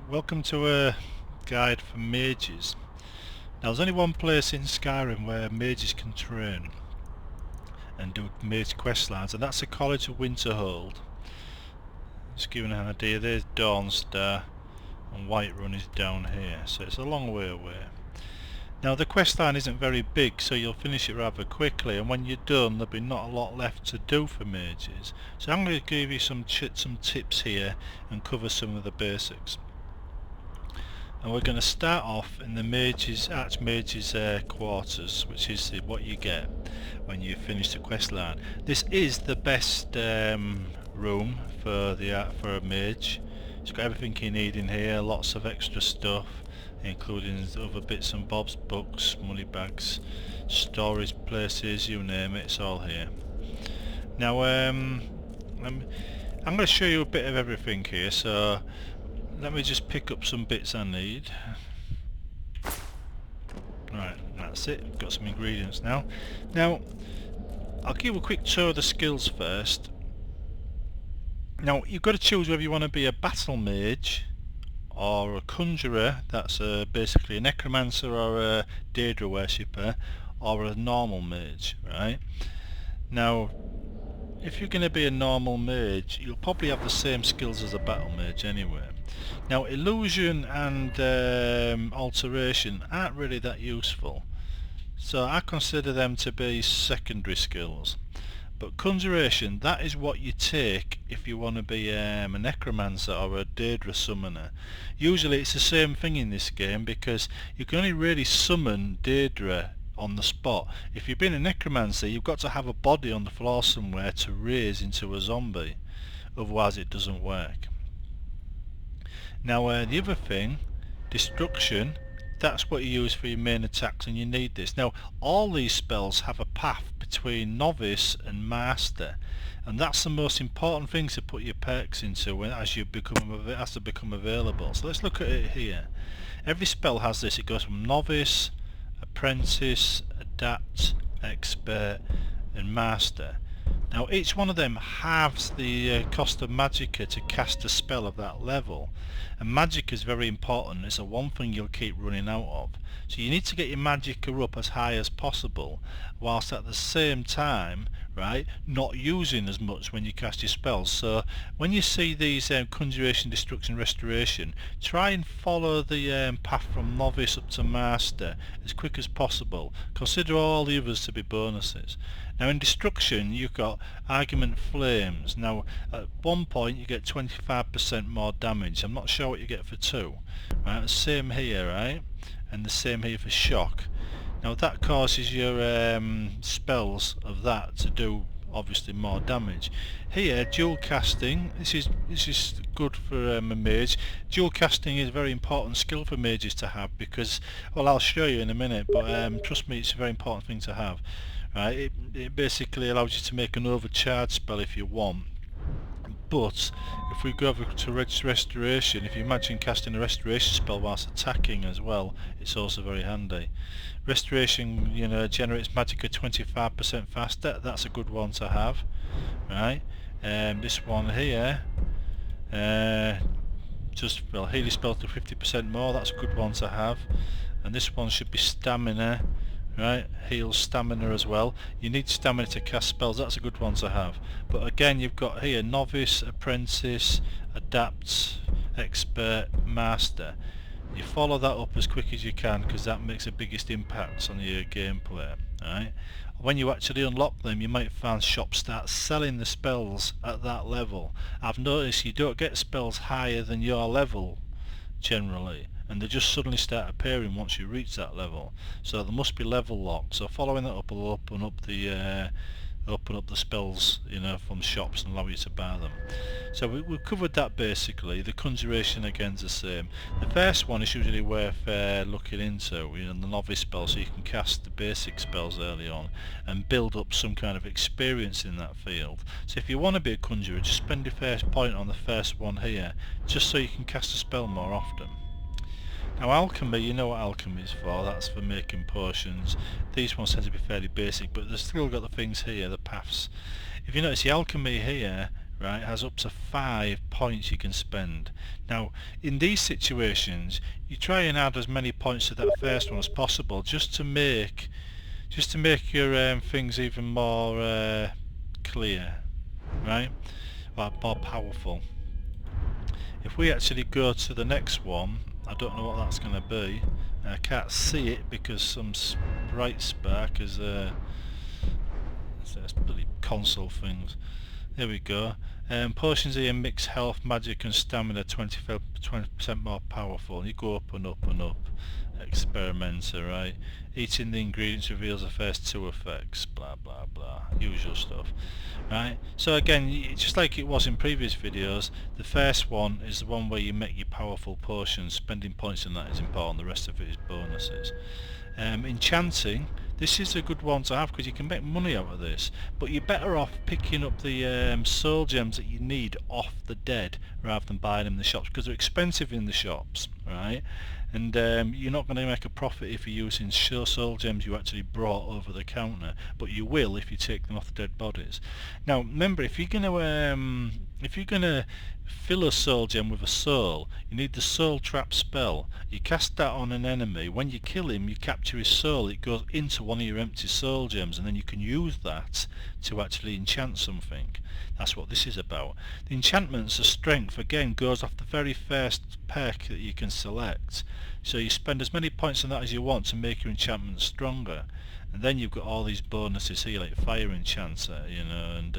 Welcome to a guide for mages. Now there's only one place in Skyrim where mages can train and do mage quest lines, and that's the College of Winterhold. Just giving an idea, there's Dawnstar and Whiterun is down here, so it's a long way away. Now the quest line isn't very big, so you'll finish it rather quickly, and when you're done there'll be not a lot left to do for mages. So I'm going to give you some tips here and cover some of the basics. And we're going to start off in the Archmage's quarters, which is what you get when you finish the quest line. This is the best room for a mage. It's got everything you need in here, lots of extra stuff, including other bits and bobs, books, money bags, storage places, you name it, it's all here. Now I'm going to show you a bit of everything here, so let me just pick up some bits I need. Right, that's it. We've got some ingredients now. Now, I'll give you a quick tour of the skills first. Now, you've got to choose whether you want to be a battle mage or a conjurer, that's basically a necromancer or a Daedra worshipper, or a normal mage, right? Now, if you're going to be a normal mage, you'll probably have the same skills as a battle mage anyway. Now, illusion and alteration aren't really that useful, so I consider them to be secondary skills. But conjuration, that is what you take if you want to be a necromancer or a Daedra summoner. Usually it's the same thing in this game, because you can only really summon Daedra on the spot. If you've been a necromancer, you've got to have a body on the floor somewhere to raise into a zombie, otherwise it doesn't work. Now the other thing, destruction, that's what you use for your main attacks, and you need this. Now all these spells have a path between novice and master, and that's the most important thing to put your perks into as they become available. So let's look at it here. Every spell has this. It goes from novice, apprentice, adapt, expert and master. Now each one of them halves the cost of magicka to cast a spell of that level, and magicka is very important. It's the one thing you'll keep running out of, so you need to get your magicka up as high as possible, whilst at the same time, right, not using as much when you cast your spells. So when you see these conjuration, destruction, restoration, try and follow the path from novice up to master as quick as possible. Consider all the others to be bonuses. Now in destruction you've got argument flames. Now at one point you get 25% more damage. I'm not sure what you get for 2. Right, the same here, right? And the same here for shock. Now that causes your spells of that to do obviously more damage. Here dual casting, this is good for a mage. Dual casting is a very important skill for mages to have, because, well, I'll show you in a minute, but trust me, it's a very important thing to have. Right, it basically allows you to make an overcharge spell if you want. But if we go over to restoration, if you imagine casting a restoration spell whilst attacking as well, it's also very handy. Restoration, you know, generates magicka 25% faster. That's a good one to have, right? This one here, just, well, heal your spell to 50% more. That's a good one to have. And this one should be stamina. Right, heals stamina as well. You need stamina to cast spells, that's a good one to have. But again, you've got here novice, apprentice, adapt, expert, master. You follow that up as quick as you can, because that makes the biggest impact on your gameplay. Right? When you actually unlock them, you might find shops start selling the spells at that level. I've noticed you don't get spells higher than your level generally, and they just suddenly start appearing once you reach that level. So there must be level locked. So following that up will open up the spells, you know, from shops and allow you to buy them. So we've covered that basically. The conjuration again's the same. The first one is usually worth looking into, you know, the novice spell, so you can cast the basic spells early on and build up some kind of experience in that field. So if you want to be a conjurer, just spend your first point on the first one here, just so you can cast a spell more often. Now alchemy, you know what alchemy is for, that's for making potions. These ones tend to be fairly basic, but they've still got the things here, the paths. If you notice the alchemy here, right, has up to 5 points you can spend. Now in these situations you try and add as many points to that first one as possible, just to make your things even more clear, right, or more powerful. If we actually go to the next one, I don't know what that's going to be. I can't see it because some bright spark is bloody console things. There we go. Potions here mix health, magic and stamina 20% more powerful. You go up and up and up. Experimenter, right? Eating the ingredients reveals the first 2 effects. Blah blah blah. Usual stuff. Right? So again, just like it was in previous videos, the first one is the one where you make your powerful potions. Spending points on that is important. The rest of it is bonuses. Enchanting, this is a good one to have because you can make money out of this, but you're better off picking up the soul gems that you need off the dead rather than buying them in the shops, because they're expensive in the shops, right? And you're not going to make a profit if you're using soul gems you actually brought over the counter, but you will if you take them off the dead bodies. Now remember, if you're going to fill a soul gem with a soul, you need the soul trap spell. You cast that on an enemy. When you kill him, you capture his soul. It goes into one of your empty soul gems, and then you can use that to actually enchant something. That's what this is about. The enchantments, the strength, again goes off the very first perk that you can select. So you spend as many points on that as you want to make your enchantment stronger, and then you've got all these bonuses here like fire enchanter, you know, and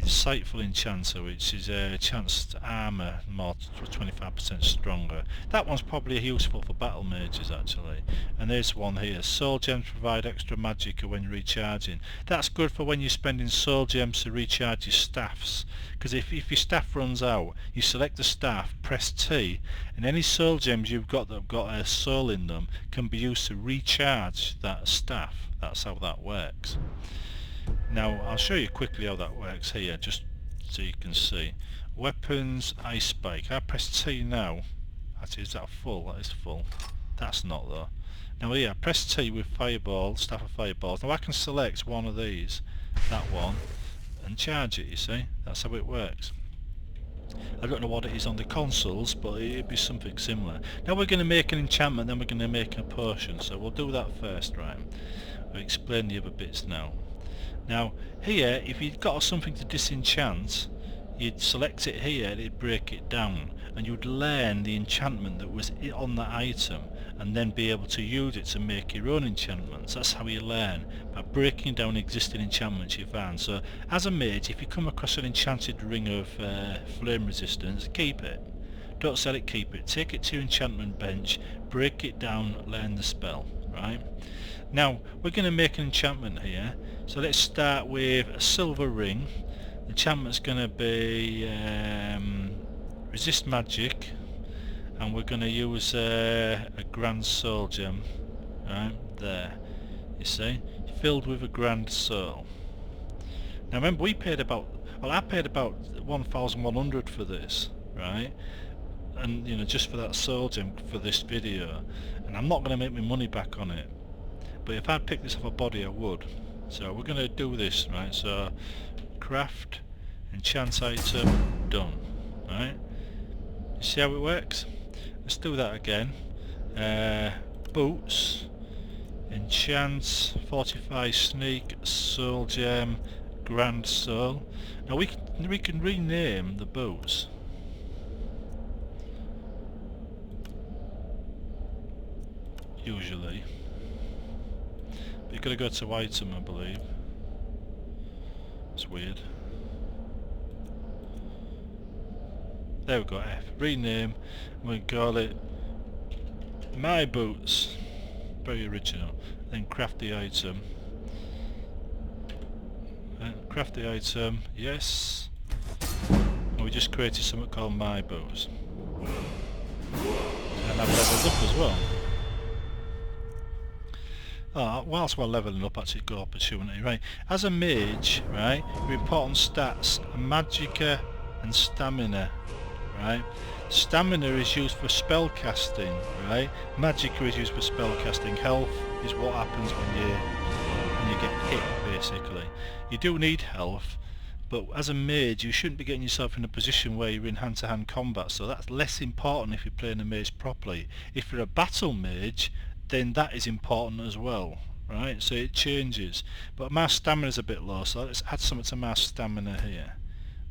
insightful enchanter, which is a chance to armour more 25% stronger. That one's probably useful for battle mages actually. And there's one here, soul gems provide extra magic when recharging. That's good for when you're spending soul gems to recharge your staffs, because if your staff runs out, you select the staff, press T, and any soul gems you've got that have got a soul in them can be used to recharge that staff. That's how that works. Now I'll show you quickly how that works here, just so you can see. Weapons, ice spike. I press T now. Actually, is that full? That is full. That's not though. Now here, press T with fireball, staff of fireballs. Now I can select one of these, that one, and charge it, you see. That's how it works. I don't know what it is on the consoles, but it'd be something similar. Now we're going to make an enchantment, then we're going to make a potion, so we'll do that first, right? I'll explain the other bits now. Now here, if you've got something to disenchant, you'd select it here and it'd break it down, and you'd learn the enchantment that was on that item and then be able to use it to make your own enchantments. That's how you learn, by breaking down existing enchantments you found. So as a mage, if you come across an enchanted ring of flame resistance, keep it. Don't sell it, keep it. Take it to your enchantment bench, break it down, learn the spell, right? Now we're going to make an enchantment here, so let's start with a silver ring. The enchantment's going to be resist magic, and we're going to use a grand soul gem, right there, you see, filled with a grand soul. Now remember, I paid about 1,100 for this, right? And you know, just for that soul gem for this video, and I'm not going to make my money back on it. But if I'd picked this off a body, I would. So we're going to do this, right? So craft, enchant item, done. Right? You see how it works? Let's do that again. Boots, enchant, fortify sneak, soul gem, grand soul. Now we can rename the boots. Usually. You've got to go to item, I believe. It's weird. There we go, F. Rename. We call it My Boots. Very original. Then craft the item. Craft the item, yes. And we just created something called My Boots. And I've leveled up as well. Whilst we're levelling up, actually good opportunity, right? As a mage, right, your important stats are magicka and stamina, right? Stamina is used for spell casting, right? Magicka is used for spell casting. Health is what happens when you get hit, basically. You do need health, but as a mage you shouldn't be getting yourself in a position where you're in hand-to-hand combat, so that's less important if you're playing a mage properly. If you're a battle mage, then that is important as well, right? So it changes. But my stamina's a bit low, so let's add something to my stamina here.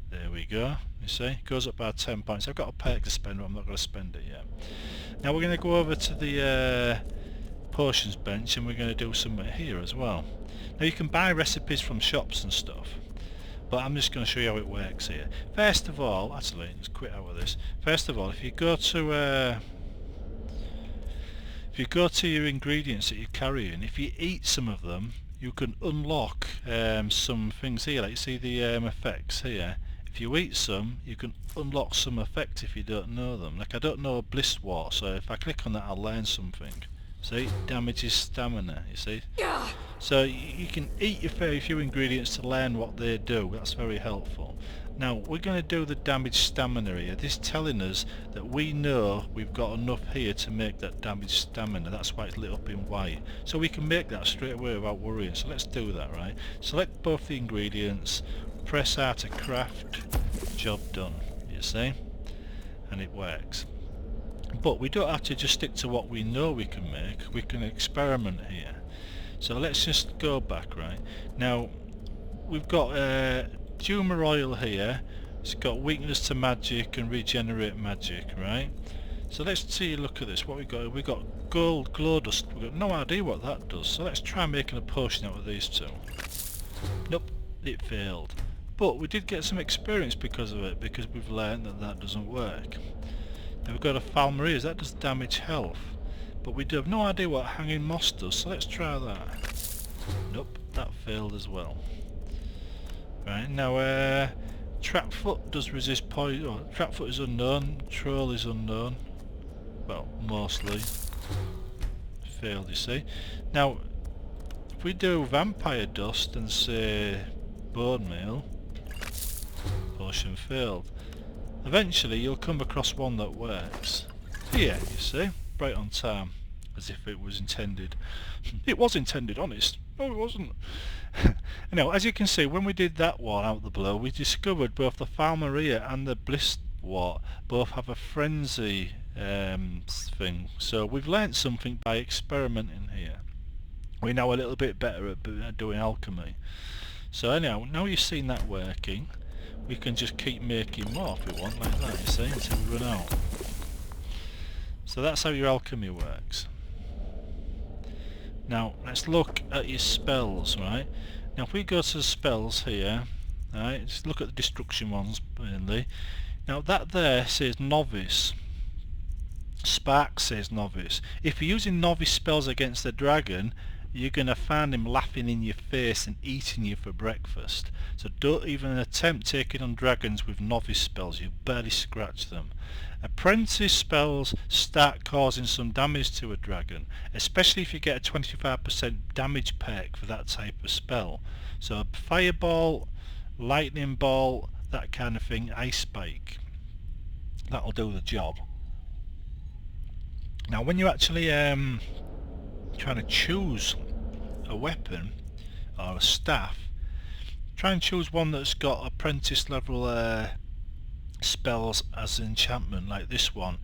There we go. You see, it goes up by 10 points. I've got a perk to spend, but I'm not going to spend it yet. Now we're going to go over to the potions bench, and we're going to do something here as well. Now you can buy recipes from shops and stuff, but I'm just going to show you how it works here. First of all, actually, let's quit out of this. First of all, if you go to your ingredients that you're carrying, if you eat some of them, you can unlock some things here. Like you see the effects here. If you eat some, you can unlock some effects if you don't know them. Like I don't know Bliss Water, so if I click on that, I'll learn something. See, damages stamina. You see. So you can eat your fair few ingredients to learn what they do. That's very helpful. Now we're going to do the damage stamina here. This is telling us that we know we've got enough here to make that damage stamina. That's why it's lit up in white. So we can make that straight away without worrying. So let's do that, right? Select both the ingredients, press R to craft, job done, you see? And it works. But we don't have to just stick to what we know we can make. We can experiment here. So let's just go back, right? Now we've got Tumor oil here. It's got weakness to magic and regenerate magic, right? So let's see, look at this. What we got? We got gold glow dust. We've got no idea what that does. So let's try making a potion out of these two. Nope, it failed. But we did get some experience because of it, because we've learned that that doesn't work. Now we've got a Falmarias, that does damage health. But we do have no idea what hanging moss does, so let's try that. Nope, that failed as well. Right, now Trapfoot does resist poison. Oh, Trapfoot is unknown, Troll is unknown. Well, mostly. Failed, you see. Now, if we do Vampire Dust and say Bone Meal, potion failed. Eventually you'll come across one that works. Here, you see, right on time, as if it was intended. It was intended, honest. No, it wasn't. Now, as you can see, when we did that one out the blue, we discovered both the Falmaria and the Blisswort both have a frenzy thing. So we've learnt something by experimenting here. We're now a little bit better at doing alchemy. So anyhow, now you've seen that working, we can just keep making more if we want, like that, you see, until we run out. So that's how your alchemy works. Now let's look at your spells, right? Now if we go to the spells here, right, just look at the destruction ones mainly. Now that there says novice. Spark says novice. If you're using novice spells against the dragon, you're going to find him laughing in your face and eating you for breakfast. So don't even attempt taking on dragons with novice spells, you barely scratch them. Apprentice spells start causing some damage to a dragon, especially if you get a 25% damage perk for that type of spell. So fireball, lightning ball, that kind of thing, ice spike. That'll do the job. Now when you actually trying to choose a weapon or a staff, try and choose one that's got apprentice level spells as an enchantment, like this one,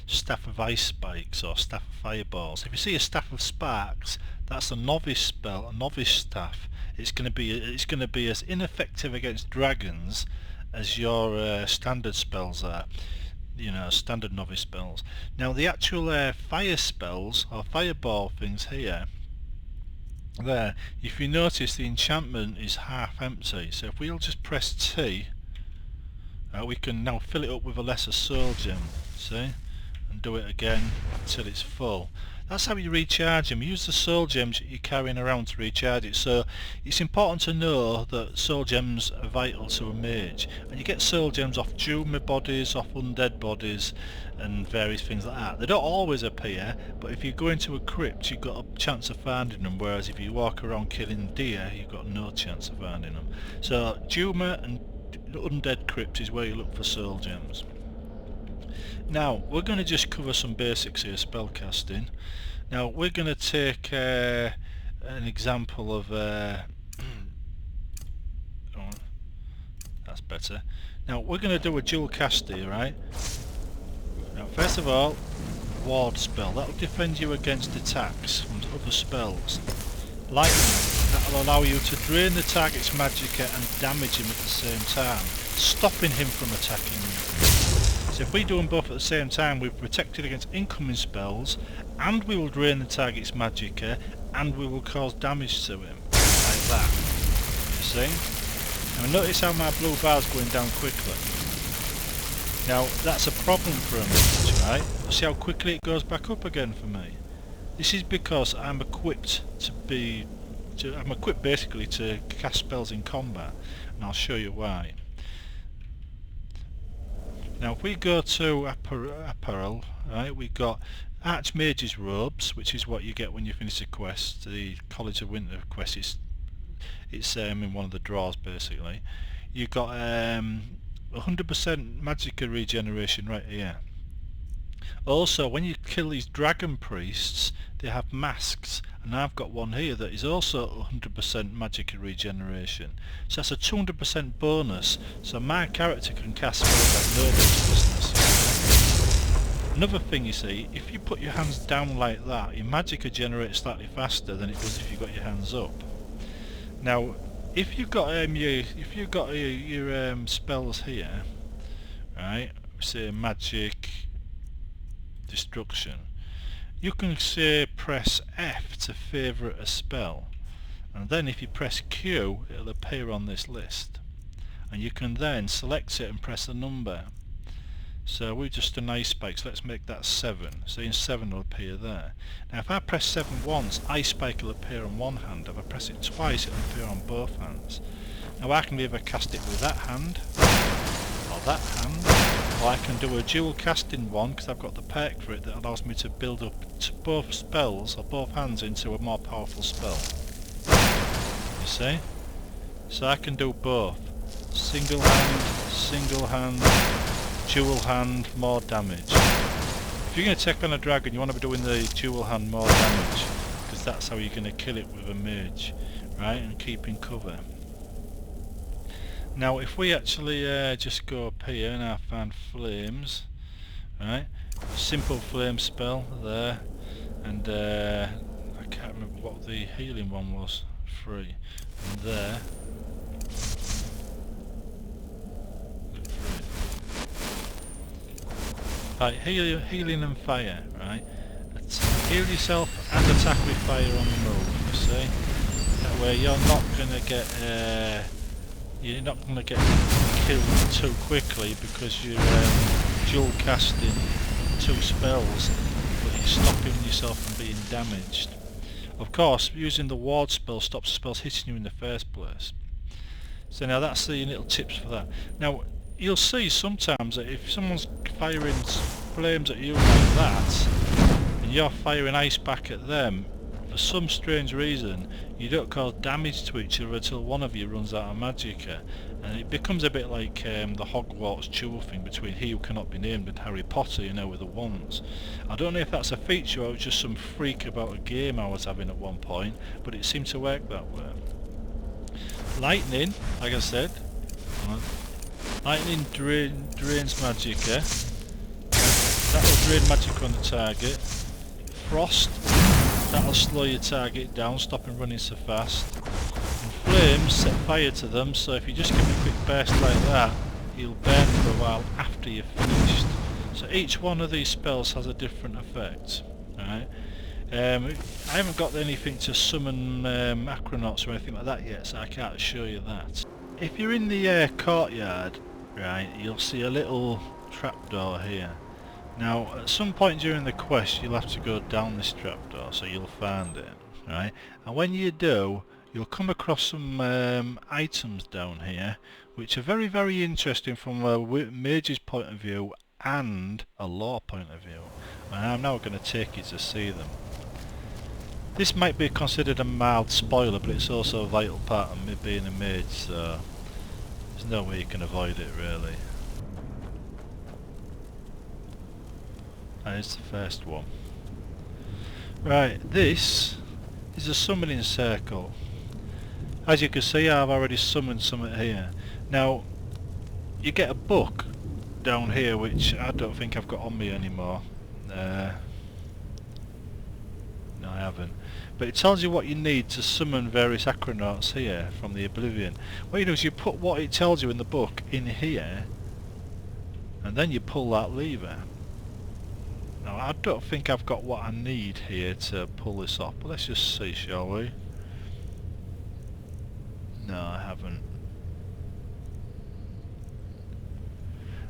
Staff of Ice Spikes or Staff of Fireballs. If you see a Staff of Sparks, that's a novice spell, a novice staff. It's going to be as ineffective against dragons as your standard spells are. You know, standard novice spells. Now the actual fire spells or fireball things here, there, if you notice the enchantment is half empty, so if we'll just press T, we can now fill it up with a lesser soul gem, see, and do it again until it's full. That's how you recharge them. Use the soul gems that you're carrying around to recharge it. So it's important to know that soul gems are vital to a mage. And you get soul gems off Juma bodies, off undead bodies, and various things like that. They don't always appear, but if you go into a crypt you've got a chance of finding them, whereas if you walk around killing deer you've got no chance of finding them. So Juma and undead crypt is where you look for soul gems. Now we're going to just cover some basics here, spell casting. Now we're going to take an example of better. Now we're going to do a dual cast here, right? Now first of all, ward spell. That'll defend you against attacks from other spells. Lightning. That'll allow you to drain the target's magicka and damage him at the same time, stopping him from attacking you. So if we do them both at the same time, we're protected against incoming spells, and we will drain the target's magicka, and we will cause damage to him. Like that. You see? Now notice how my blue bar's going down quickly. Now that's a problem for a mage, right? See how quickly it goes back up again for me? This is because I'm equipped I'm equipped basically to cast spells in combat, and I'll show you why. Now if we go to apparel, right, we've got Archmage's robes, which is what you get when you finish a quest. The College of Winter quest it's in one of the drawers basically. You've got 100% magicka regeneration right here. Also, when you kill these dragon priests, they have masks, and I've got one here that is also 100% magicka regeneration. So that's a 200% bonus, so my character can cast spells like nobody's business. Another thing you see, if you put your hands down like that, your magicka generates slightly faster than it does if you've got your hands up. Now, if you've got your spells here, right, say magic, destruction, you can say press F to favourite a spell, and then if you press Q it'll appear on this list, and you can then select it and press a number. So we've just done ice spikes, let's make that 7, so in 7 will appear there. Now if I press 7 once, ice spike will appear on one hand. If I press it twice it'll appear on both hands. Now I can either cast it with that hand or that hand, or I can do a dual casting one because I've got the perk for it that allows me to build up both spells or both hands into a more powerful spell. You see? So I can do both. Single hand, dual hand, more damage. If you're going to take on a dragon, you want to be doing the dual hand more damage, because that's how you're going to kill it with a mage, right, and keep in cover. Now if we actually just go up here and I find flames, right, simple flame spell there, and I can't remember what the healing one was, 3, and there. Right, healing and fire, right? Heal yourself and attack with fire on the move, you see? That way you're not gonna get killed too quickly because you're dual casting 2 spells, but you're stopping yourself from being damaged. Of course, using the ward spell stops spells hitting you in the first place. So now that's the little tips for that. Now you'll see sometimes that if someone's firing flames at you like that, and you're firing ice back at them, for some strange reason you don't cause damage to each other until one of you runs out of magicka, and it becomes a bit like the Hogwarts duel thing between He Who Cannot Be Named and Harry Potter, you know, with the wands. I don't know if that's a feature or it was just some freak about a game I was having at one point, but it seemed to work that way. Lightning, like I said, lightning drains magicka. That'll drain magicka on the target. Frost, that'll slow your target down, stop him running so fast. And flames set fire to them, so if you just give him a quick burst like that, he'll burn for a while after you're finished. So each one of these spells has a different effect. Right? I haven't got anything to summon acronauts or anything like that yet, so I can't show you that. If you're in the courtyard, right, you'll see a little trapdoor here. Now, at some point during the quest, you'll have to go down this trapdoor, so you'll find it, right? And when you do, you'll come across some items down here, which are very, very interesting from a mage's point of view and a lore point of view. And I'm now going to take you to see them. This might be considered a mild spoiler, but it's also a vital part of me being a mage, so there's no way you can avoid it really. That is the first one. Right, this is a summoning circle. As you can see, I've already summoned something here. Now, you get a book down here which I don't think I've got on me anymore. No, I haven't. But it tells you what you need to summon various acronauts here from the Oblivion. What you do is you put what it tells you in the book in here, and then you pull that lever. Now I don't think I've got what I need here to pull this off, but let's just see, shall we? No, I haven't.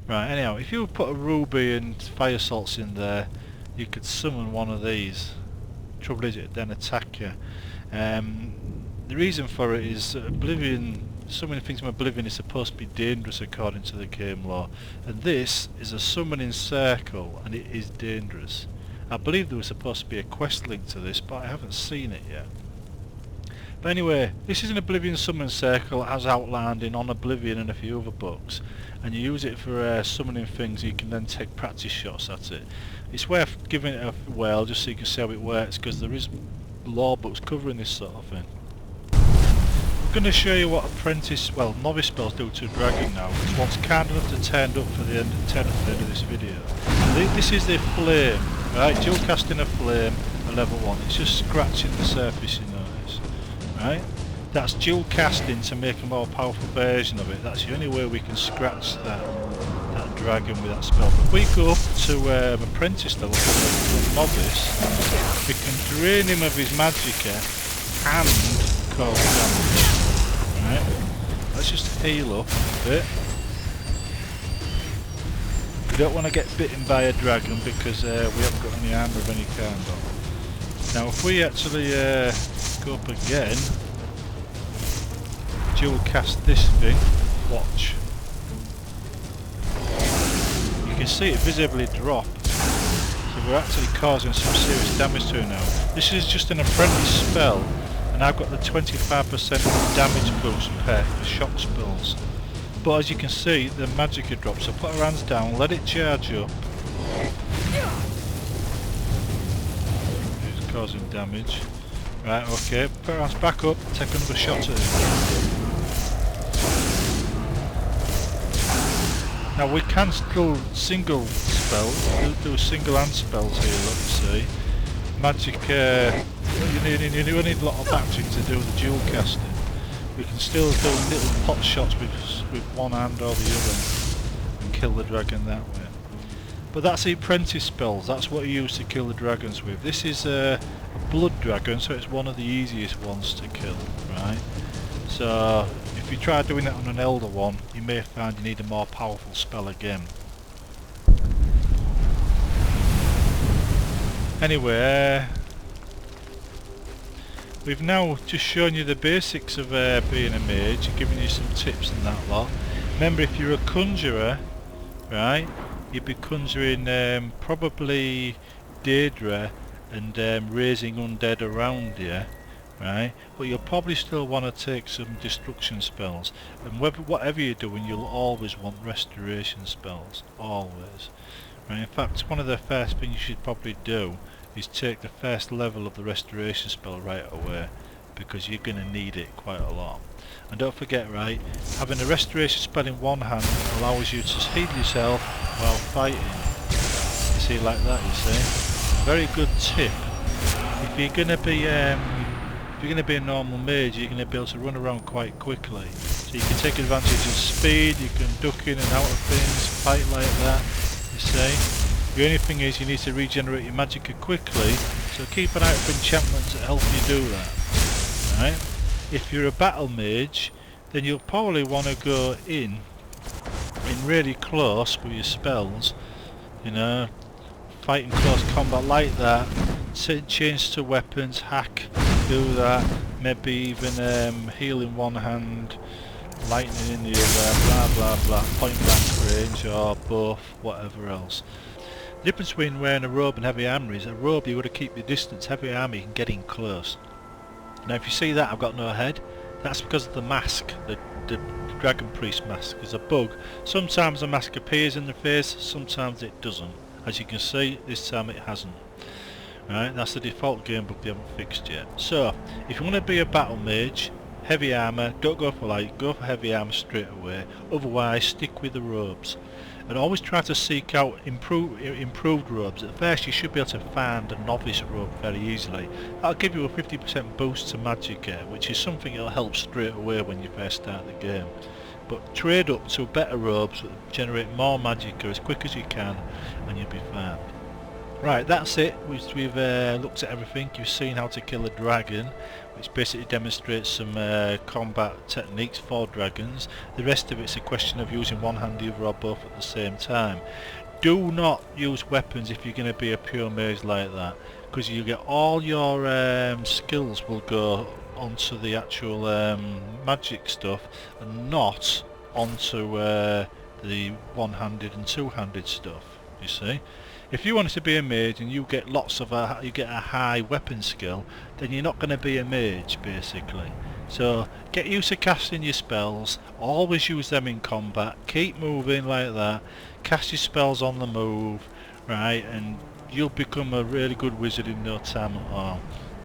Right, anyhow, if you put a ruby and fire salts in there, you could summon one of these. Trouble is, it then attack you. The reason for it is Oblivion, summoning things from Oblivion is supposed to be dangerous according to the game law, and this is a summoning circle and it is dangerous. I believe there was supposed to be a quest link to this, but I haven't seen it yet. But anyway, this is an Oblivion summon circle as outlined in On Oblivion and a few other books, and you use it for summoning things. You can then take practice shots at it. It's worth giving it a whirl just so you can see how it works, because there is lore books covering this sort of thing. I'm going to show you what apprentice, well, novice spells do to a dragon now, because one's kind enough to turn up for the end of this video. This is the flame, right? Dual casting a flame at level 1. It's just scratching the surface, you notice, right? That's dual casting to make a more powerful version of it. That's the only way we can scratch that dragon with that spell. But if we go up to apprentice level, novice, we can drain him of his magicka and cause damage. Right? Let's just heal up a bit. We don't want to get bitten by a dragon because we haven't got any armour of any kind on. Now if we actually go up again, dual cast this thing, watch. You can see it visibly drop. So we're actually causing some serious damage to it now. This is just an apprentice spell, and I've got the 25% damage boost per shock spells. But as you can see, the magicka drops. So put our hands down, let it charge up. It's causing damage. Right, okay, put our hands back up, take another shot at it. Now we can still single spells, do single hand spells here, let's see. Magic, you need a lot of action to do the dual casting. We can still do little pot shots with one hand or the other and kill the dragon that way. But that's the apprentice spells, that's what you use to kill the dragons with. This is a blood dragon, so it's one of the easiest ones to kill, right? So if you try doing that on an elder one, you may find you need a more powerful spell again. Anyway, we've now just shown you the basics of being a mage, giving you some tips and that lot. Remember, if you're a conjurer, right, you'd be conjuring probably Daedra and raising undead around you. Right, but you'll probably still want to take some destruction spells, and whatever you're doing, you'll always want restoration spells, always. Right, in fact, one of the first things you should probably do is take the first level of the restoration spell right away, because you're going to need it quite a lot. And don't forget, right, having a restoration spell in one hand allows you to heal yourself while fighting. You see, like that, you see. Very good tip. If you're going to be a normal mage, you're going to be able to run around quite quickly. So you can take advantage of speed, you can duck in and out of things, fight like that, you see. The only thing is you need to regenerate your magicka quickly, so keep an eye out for enchantments that help you do that. Right? If you're a battle mage, then you'll probably want to go in really close with your spells, you know, fighting close combat like that, change to weapons, hack, do that, maybe even heal in one hand, lightning in the other, blah blah blah, point blank range or both, whatever else. The difference between wearing a robe and heavy armour is a robe you've got to keep your distance, heavy armour you can get in close. Now if you see that I've got no head, that's because of the mask, the dragon priest mask is a bug. Sometimes the mask appears in the face, sometimes it doesn't. As you can see, this time it hasn't. Right, that's the default game book they haven't fixed yet. So, if you want to be a battle mage, heavy armour, don't go for light, go for heavy armour straight away, otherwise stick with the robes. And always try to seek out improved robes. At first you should be able to find a novice robe very easily. That'll give you a 50% boost to magicka, which is something that'll help straight away when you first start the game. But trade up to better robes that generate more magicka as quick as you can and you'll be fine. Right, that's it. We've looked at everything. You've seen how to kill a dragon, which basically demonstrates some combat techniques for dragons. The rest of it's a question of using one-handed or both at the same time. Do not use weapons if you're going to be a pure mage like that, because you get all your skills will go onto the actual magic stuff and not onto the one-handed and two-handed stuff, you see. If you wanted to be a mage and you get you get a high weapon skill, then you're not going to be a mage basically. So get used to casting your spells, always use them in combat, keep moving like that, cast your spells on the move, right, and you'll become a really good wizard in no time at all.